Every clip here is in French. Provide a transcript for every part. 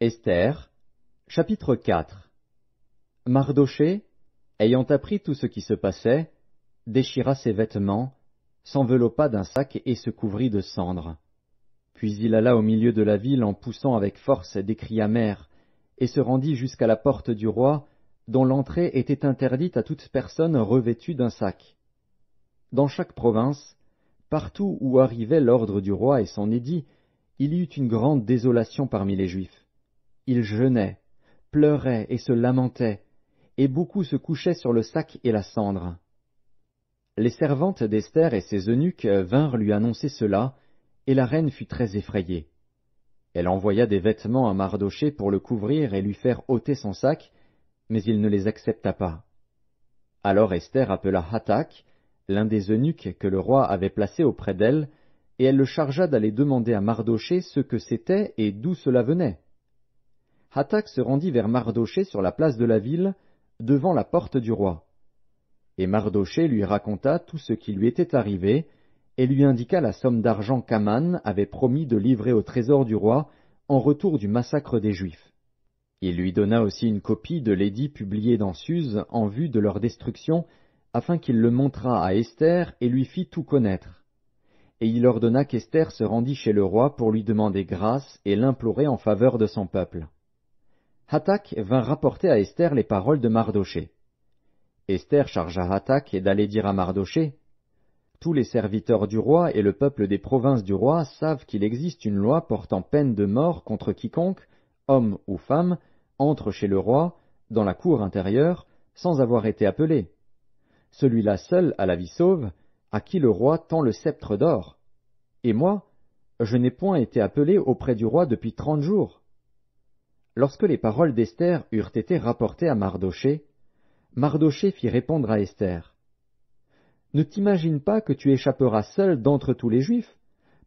Esther, chapitre 4. Mardochée, ayant appris tout ce qui se passait, déchira ses vêtements, s'enveloppa d'un sac et se couvrit de cendres. Puis il alla au milieu de la ville en poussant avec force des cris amers, et se rendit jusqu'à la porte du roi, dont l'entrée était interdite à toute personne revêtue d'un sac. Dans chaque province, partout où arrivait l'ordre du roi et son édit, il y eut une grande désolation parmi les Juifs. Ils jeûnaient, pleuraient et se lamentaient, et beaucoup se couchaient sur le sac et la cendre. Les servantes d'Esther et ses eunuques vinrent lui annoncer cela, et la reine fut très effrayée. Elle envoya des vêtements à Mardochée pour le couvrir et lui faire ôter son sac, mais il ne les accepta pas. Alors Esther appela Hathak, l'un des eunuques que le roi avait placé auprès d'elle, et elle le chargea d'aller demander à Mardochée ce que c'était et d'où cela venait. Hathak se rendit vers Mardochée sur la place de la ville, devant la porte du roi. Et Mardochée lui raconta tout ce qui lui était arrivé, et lui indiqua la somme d'argent qu'Aman avait promis de livrer au trésor du roi en retour du massacre des Juifs. Il lui donna aussi une copie de l'édit publié dans Suse en vue de leur destruction, afin qu'il le montrât à Esther et lui fît tout connaître. Et il ordonna qu'Esther se rendît chez le roi pour lui demander grâce et l'implorer en faveur de son peuple. Hathak vint rapporter à Esther les paroles de Mardochée. Esther chargea Hathak d'aller dire à Mardochée: « Tous les serviteurs du roi et le peuple des provinces du roi savent qu'il existe une loi portant peine de mort contre quiconque, homme ou femme, entre chez le roi, dans la cour intérieure, sans avoir été appelé. Celui-là seul a la vie sauve, à qui le roi tend le sceptre d'or. Et moi, je n'ai point été appelé auprès du roi depuis 30 jours. » Lorsque les paroles d'Esther eurent été rapportées à Mardochée, Mardochée fit répondre à Esther: « Ne t'imagine pas que tu échapperas seul d'entre tous les Juifs,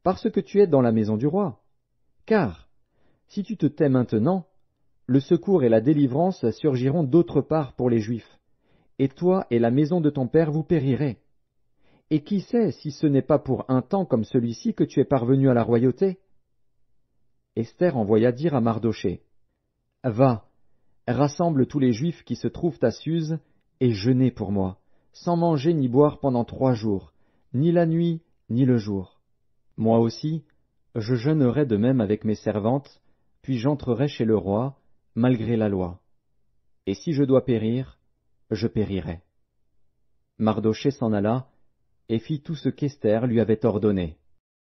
parce que tu es dans la maison du roi. Car, si tu te tais maintenant, le secours et la délivrance surgiront d'autre part pour les Juifs, et toi et la maison de ton père vous périrez. Et qui sait si ce n'est pas pour un temps comme celui-ci que tu es parvenu à la royauté? » Esther envoya dire à Mardochée: « Va, rassemble tous les Juifs qui se trouvent à Suse, et jeûnez pour moi, sans manger ni boire pendant 3 jours, ni la nuit, ni le jour. Moi aussi, je jeûnerai de même avec mes servantes, puis j'entrerai chez le roi, malgré la loi. Et si je dois périr, je périrai. » Mardochée s'en alla, et fit tout ce qu'Esther lui avait ordonné.